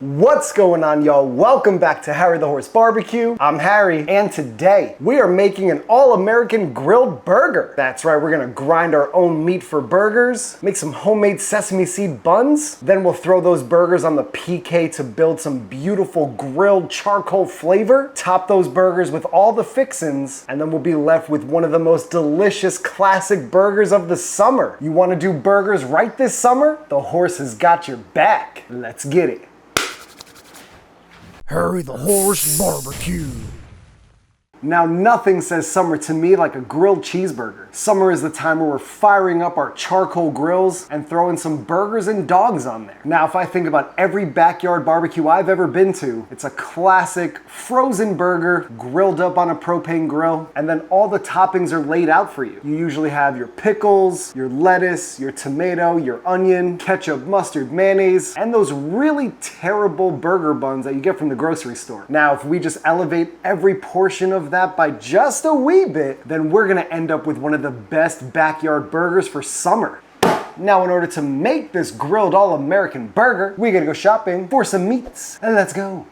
What's going on, y'all? Welcome back to Harry the Horse Barbecue. I'm Harry, and today we are making an all-American grilled burger. That's right, we're gonna grind our own meat for burgers, make some homemade sesame seed buns, then we'll throw those burgers on the PK to build some beautiful grilled charcoal flavor, top those burgers with all the fixins, and then we'll be left with one of the most delicious classic burgers of the summer. You wanna do burgers right this summer? The Horse has got your back. Let's get it. Harry the Horse Barbecue. Now, nothing says summer to me like a grilled cheeseburger. Summer is the time where we're firing up our charcoal grills and throwing some burgers and dogs on there. Now, if I think about every backyard barbecue I've ever been to, it's a classic frozen burger grilled up on a propane grill, and then all the toppings are laid out for you. You usually have your pickles, your lettuce, your tomato, your onion, ketchup, mustard, mayonnaise, and those really terrible burger buns that you get from the grocery store. Now, if we just elevate every portion of that by just a wee bit, then we're gonna end up with one of the best backyard burgers for summer. Now, in order to make this grilled all-American burger, we gotta go shopping for some meats, and let's go.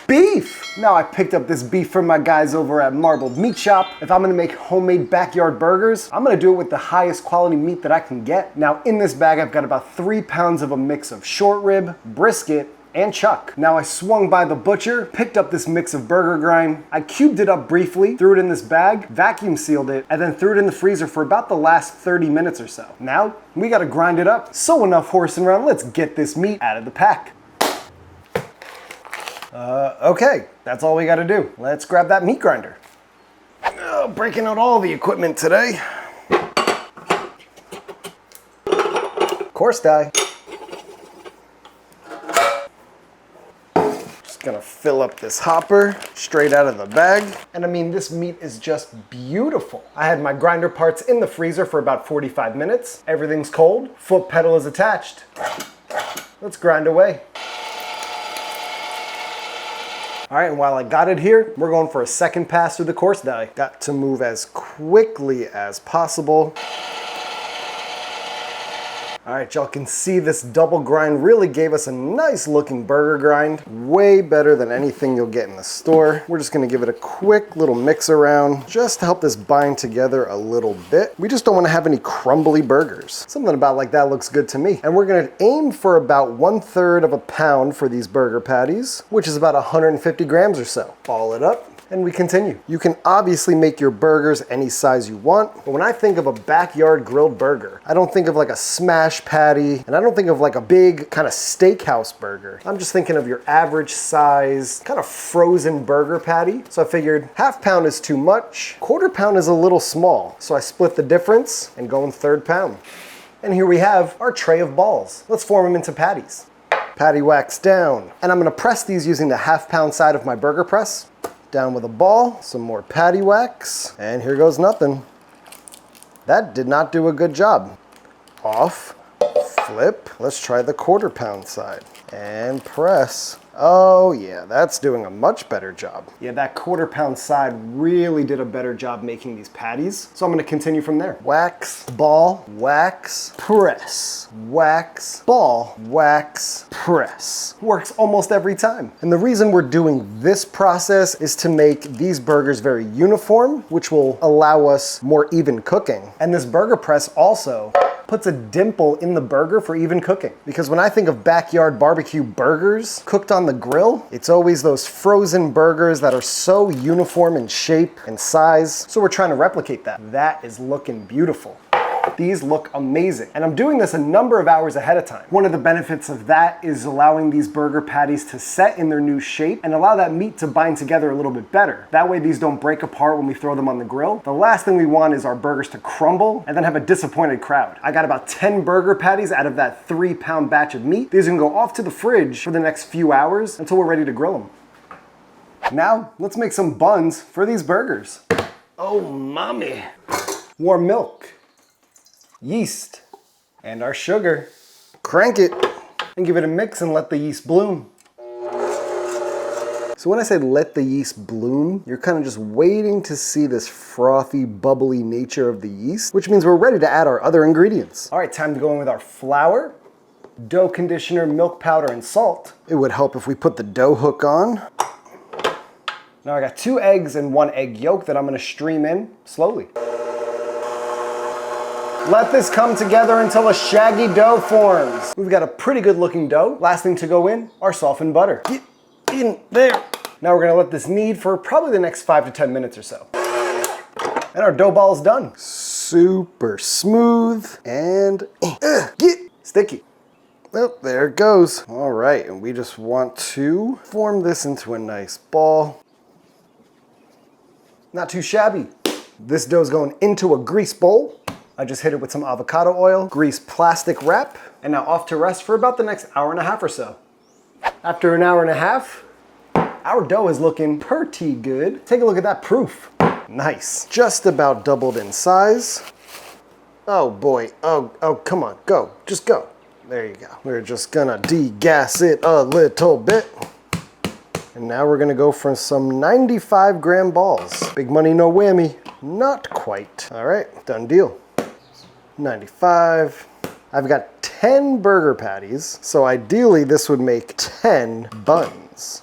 Beef! Now, I picked up this beef from my guys over at Marbled Meat Shop. If I'm gonna make homemade backyard burgers, I'm gonna do it with the highest quality meat that I can get. Now, in this bag, I've got about 3 pounds of a mix of short rib, brisket, and chuck. Now, I swung by the butcher, picked up this mix of burger grind, I cubed it up briefly, threw it in this bag, vacuum sealed it, and then threw it in the freezer for about the last 30 minutes or so. Now, we gotta grind it up. So enough horsing around, let's get this meat out of the pack. Okay, that's all we gotta do. Let's grab that meat grinder. Breaking out all the equipment today. Course die. Gonna fill up this hopper straight out of the bag. And I mean, this meat is just beautiful. I had my grinder parts in the freezer for about 45 minutes. Everything's cold, foot pedal is attached. Let's grind away. All right, and while I got it here, we're going for a second pass through the course die. Got to move as quickly as possible. All right, y'all can see this double grind really gave us a nice looking burger grind. Way better than anything you'll get in the store. We're just gonna give it a quick little mix around just to help this bind together a little bit. We just don't wanna have any crumbly burgers. Something about like that looks good to me. And we're gonna aim for about 1/3 of a pound for these burger patties, which is about 150 grams or so. Ball it up. And we continue. You can obviously make your burgers any size you want, but when I think of a backyard grilled burger, I don't think of like a smash patty, and I don't think of like a big kind of steakhouse burger. I'm just thinking of your average size, kind of frozen burger patty. So I figured 1/2 pound is too much, 1/4 pound is a little small. So I split the difference and go in 1/3 pound. And here we have our tray of balls. Let's form them into patties. Patty wax down. And I'm gonna press these using the 1/2 pound side of my burger press. Down with a ball, some more patty wax, and here goes nothing. That did not do a good job. Off, flip. Let's try the 1/4 pound side and press. Oh yeah, that's doing a much better job. Yeah, that 1/4 pound side really did a better job making these patties. So I'm gonna continue from there. Wax, ball, wax, press. Wax, ball, wax, press. Works almost every time. And the reason we're doing this process is to make these burgers very uniform, which will allow us more even cooking. And this burger press also puts a dimple in the burger for even cooking. Because when I think of backyard barbecue burgers cooked on the grill, it's always those frozen burgers that are so uniform in shape and size. So we're trying to replicate that. That is looking beautiful. These look amazing. And I'm doing this a number of hours ahead of time. One of the benefits of that is allowing these burger patties to set in their new shape and allow that meat to bind together a little bit better. That way these don't break apart when we throw them on the grill. The last thing we want is our burgers to crumble and then have a disappointed crowd. I got about 10 burger patties out of that 3 pound batch of meat. These can go off to the fridge for the next few hours until we're ready to grill them. Now, let's make some buns for these burgers. Oh, mommy. Warm milk. Yeast, and our sugar. Crank it and give it a mix and let the yeast bloom. So when I say let the yeast bloom, you're kind of just waiting to see this frothy, bubbly nature of the yeast, which means we're ready to add our other ingredients. All right, time to go in with our flour, dough conditioner, milk powder, and salt. It would help if we put the dough hook on. Now I got 2 eggs and 1 egg yolk that I'm gonna stream in slowly. Let this come together until a shaggy dough forms. We've got a pretty good looking dough. Last thing to go in, our softened butter. Get in there. Now we're gonna let this knead for probably the next 5 to 10 minutes or so. And our dough ball is done. Super smooth and get sticky. Oh, there it goes. All right, and we just want to form this into a nice ball. Not too shabby. This dough's going into a grease bowl. I just hit it with some avocado oil, grease plastic wrap, and now off to rest for about the next hour and a half or so. After an hour and a half, our dough is looking pretty good. Take a look at that proof. Nice. Just about doubled in size. Oh boy, oh, come on, go, just go. There you go. We're just gonna degas it a little bit. And now we're gonna go for some 95-gram balls. Big money, no whammy. Not quite. All right, done deal. 95. I've got 10 burger patties, so ideally this would make 10 buns.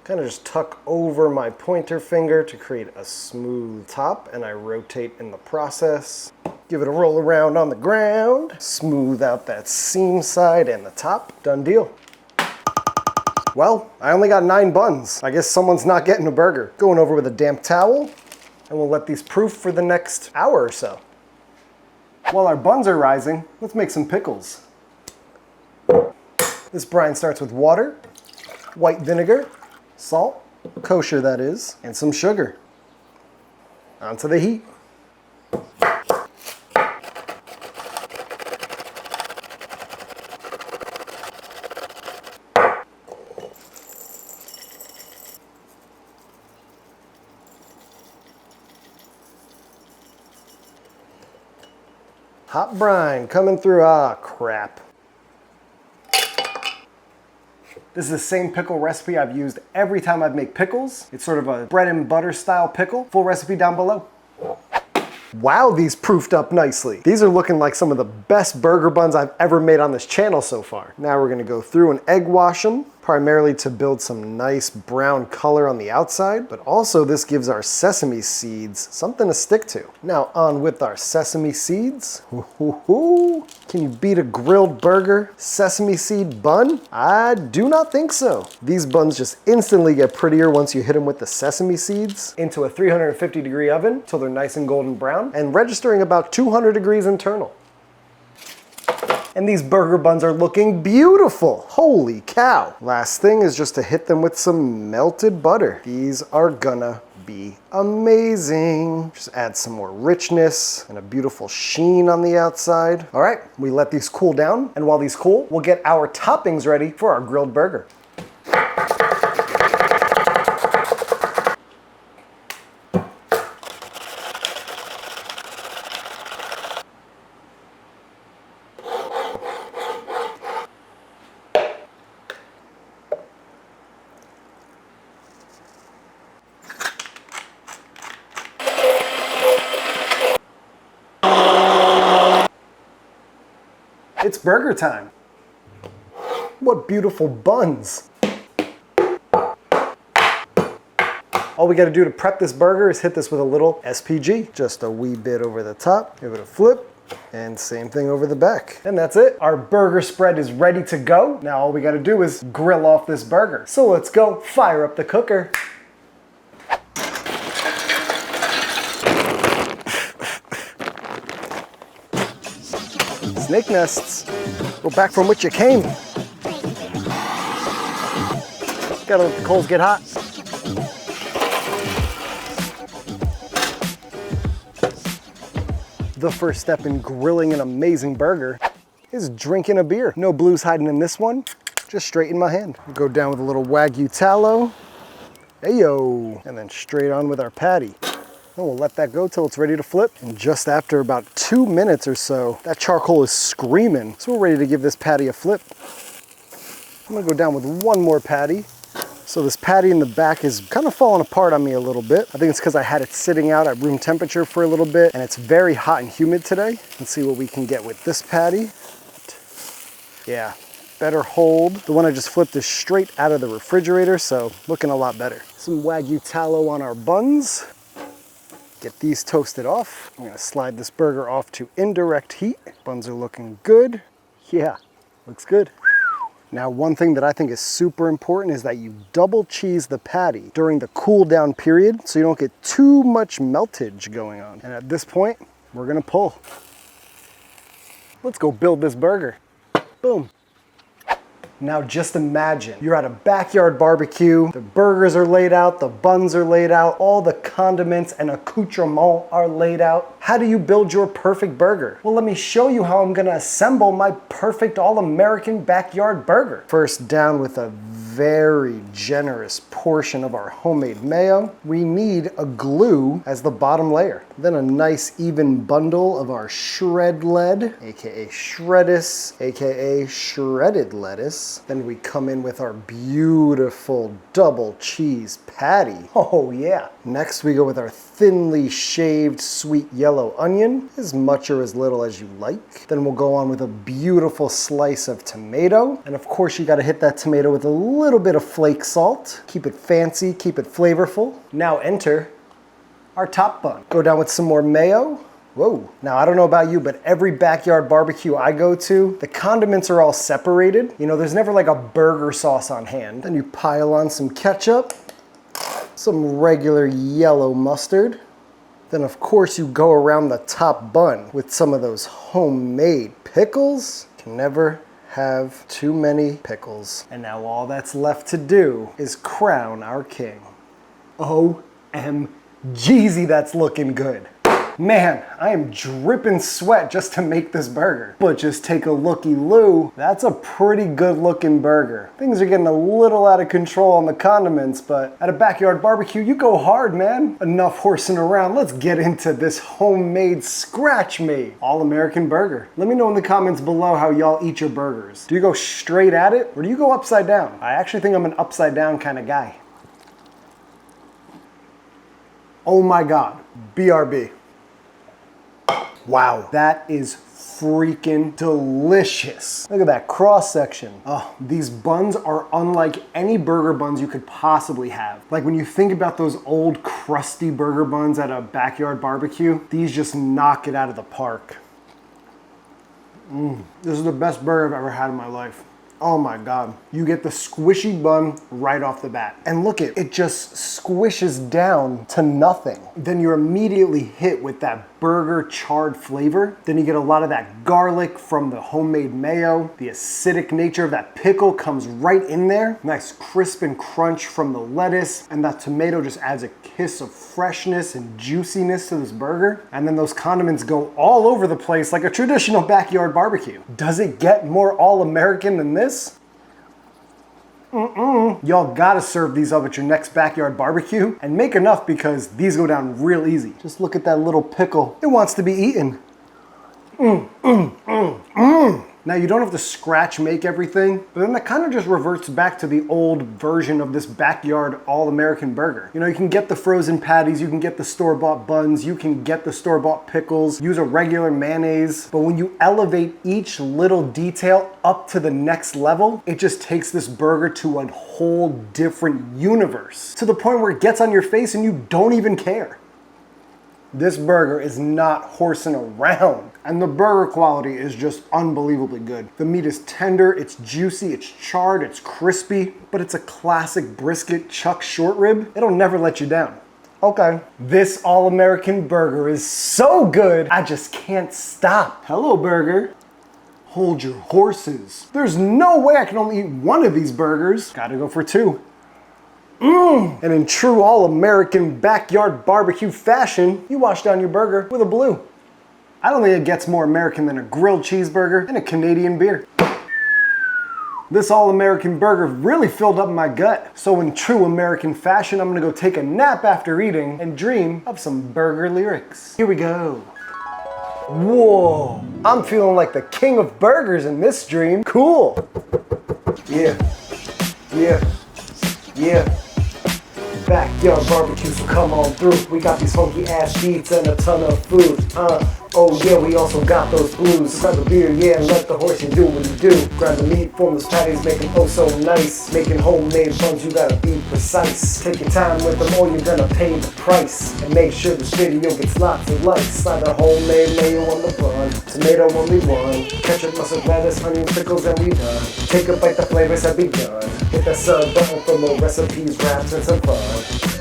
Kind of just tuck over my pointer finger to create a smooth top, and I rotate in the process. Give it a roll around on the ground. Smooth out that seam side and the top. Done deal. Well, I only got 9 buns. I guess someone's not getting a burger. Going over with a damp towel, and we'll let these proof for the next hour or so. While our buns are rising, let's make some pickles. This brine starts with water, white vinegar, salt, kosher that is, and some sugar. Onto the heat. Hot brine coming through. Ah, crap. This is the same pickle recipe I've used every time I've made pickles. It's sort of a bread and butter style pickle. Full recipe down below. Wow, these proofed up nicely. These are looking like some of the best burger buns I've ever made on this channel so far. Now we're gonna go through and egg wash them, primarily to build some nice brown color on the outside, but also this gives our sesame seeds something to stick to. Now on with our sesame seeds. Can you beat a grilled burger sesame seed bun? I do not think so. These buns just instantly get prettier once you hit them with the sesame seeds into a 350-degree oven till they're nice and golden brown and registering about 200 degrees internal. And these burger buns are looking beautiful. Holy cow. Last thing is just to hit them with some melted butter. These are gonna be amazing. Just add some more richness and a beautiful sheen on the outside. All right, we let these cool down. And while these cool, we'll get our toppings ready for our grilled burger. It's burger time. What beautiful buns. All we gotta do to prep this burger is hit this with a little SPG. Just a wee bit over the top, give it a flip, and same thing over the back. And that's it. Our burger spread is ready to go. Now all we gotta do is grill off this burger. So let's go fire up the cooker. Snake nests. Go back from which you came. Gotta let the coals get hot. The first step in grilling an amazing burger is drinking a beer. No blues hiding in this one, just straight in my hand. Go down with a little Wagyu tallow. Ayo. And then straight on with our patty. And we'll let that go till it's ready to flip. And just after about 2 minutes or so, that charcoal is screaming. So we're ready to give this patty a flip. I'm gonna go down with one more patty. So this patty in the back is kind of falling apart on me a little bit. I think it's because I had it sitting out at room temperature for a little bit and it's very hot and humid today. Let's see what we can get with this patty. Yeah, better hold. The one I just flipped is straight out of the refrigerator, so looking a lot better. Some Wagyu tallow on our buns. Get these toasted off. I'm gonna slide this burger off to indirect heat. Buns are looking good. Yeah, looks good. Now, one thing that I think is super important is that you double cheese the patty during the cool down period so you don't get too much meltage going on. And at this point, we're gonna pull. Let's go build this burger. Boom. Now just imagine you're at a backyard barbecue, the burgers are laid out, the buns are laid out, all the condiments and accoutrements are laid out. How do you build your perfect burger? Well, let me show you how I'm gonna assemble my perfect all-American backyard burger. First, down with a very generous portion of our homemade mayo. We need a glue as the bottom layer. Then a nice even bundle of our shred lead, aka shreddis, aka shredded lettuce. Then we come in with our beautiful double cheese patty. Oh yeah. Next we go with our thinly shaved sweet yellow onion, as much or as little as you like. Then we'll go on with a beautiful slice of tomato. And of course you gotta hit that tomato with a little bit of flake salt. Keep it fancy, keep it flavorful. Now enter our top bun. Go down with some more mayo. Whoa. Now, I don't know about you, but every backyard barbecue I go to, the condiments are all separated. You know, there's never like a burger sauce on hand. Then you pile on some ketchup, some regular yellow mustard. Then, of course, you go around the top bun with some of those homemade pickles. Can never have too many pickles. And now all that's left to do is crown our king. OMGzy, that's looking good. Man, I am dripping sweat just to make this burger. But just take a looky-loo, that's a pretty good looking burger. Things are getting a little out of control on the condiments, but at a backyard barbecue, you go hard, man. Enough horsing around, let's get into this homemade, scratch-made, all-American burger. Let me know in the comments below how y'all eat your burgers. Do you go straight at it, or do you go upside down? I actually think I'm an upside down kind of guy. Oh my God, BRB. Wow, that is freaking delicious. Look at that cross section. Oh, these buns are unlike any burger buns you could possibly have. Like when you think about those old crusty burger buns at a backyard barbecue, these just knock it out of the park. This is the best burger I've ever had in my life. Oh my God. You get the squishy bun right off the bat. And look it just squishes down to nothing. Then you're immediately hit with that burger charred flavor. Then you get a lot of that garlic from the homemade mayo. The acidic nature of that pickle comes right in there. Nice crisp and crunch from the lettuce. And that tomato just adds a kiss of freshness and juiciness to this burger. And then those condiments go all over the place like a traditional backyard barbecue. Does it get more all-American than this? Y'all gotta serve these up at your next backyard barbecue and make enough because these go down real easy. Just look at that little pickle. It wants to be eaten. Now you don't have to scratch make everything, but then that kind of just reverts back to the old version of this backyard all-American burger. You know, you can get the frozen patties, you can get the store-bought buns, you can get the store-bought pickles, use a regular mayonnaise, but when you elevate each little detail up to the next level, it just takes this burger to a whole different universe, to the point where it gets on your face and you don't even care. This burger is not horsing around, and the burger quality is just unbelievably good. The meat is tender, it's juicy, it's charred, it's crispy, but it's a classic brisket chuck short rib. It'll never let you down. Okay. This all-American burger is so good, I just can't stop. Hello, burger. Hold your horses. There's no way I can only eat one of these burgers. Gotta go for two. And in true all-American backyard barbecue fashion, you wash down your burger with a blue. I don't think it gets more American than a grilled cheeseburger and a Canadian beer. This all-American burger really filled up my gut. So in true American fashion, I'm gonna go take a nap after eating and dream of some burger lyrics. Here we go. Whoa, I'm feeling like the king of burgers in this dream. Cool. Yeah, yeah, yeah. Backyard barbecues will come on through. We got these funky ass beats and a ton of food. Oh yeah, we also got those blues. Grab a beer, yeah, and let the horsey do what he do. Grab the meat, form those patties, make them oh so nice. Making homemade buns, you gotta be precise. Take your time with them or you're gonna pay the price. And make sure this video gets lots of likes. Slide the homemade mayo on the bun. Tomato only one. Ketchup, mustard, lettuce, onion, pickles, and we done. Take a bite, the flavors have begun. Hit that sub button for more recipes, wraps, and some fun.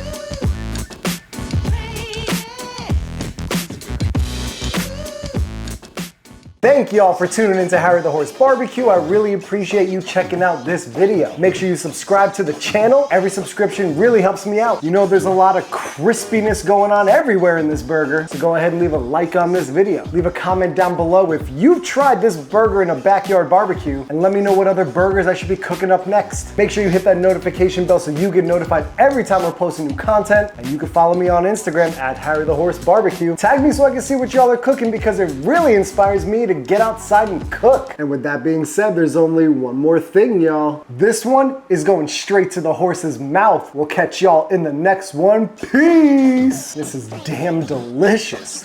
Thank y'all for tuning into Harry the Horse Barbecue. I really appreciate you checking out this video. Make sure you subscribe to the channel. Every subscription really helps me out. You know there's a lot of crispiness going on everywhere in this burger, so go ahead and leave a like on this video. Leave a comment down below if you've tried this burger in a backyard barbecue, and let me know what other burgers I should be cooking up next. Make sure you hit that notification bell so you get notified every time we're posting new content, and you can follow me on Instagram at Harry the Horse Barbecue. Tag me so I can see what y'all are cooking because it really inspires me to get outside and cook. And with that being said, there's only one more thing, y'all. This one is going straight to the horse's mouth. We'll catch y'all in the next one. Peace! This is damn delicious.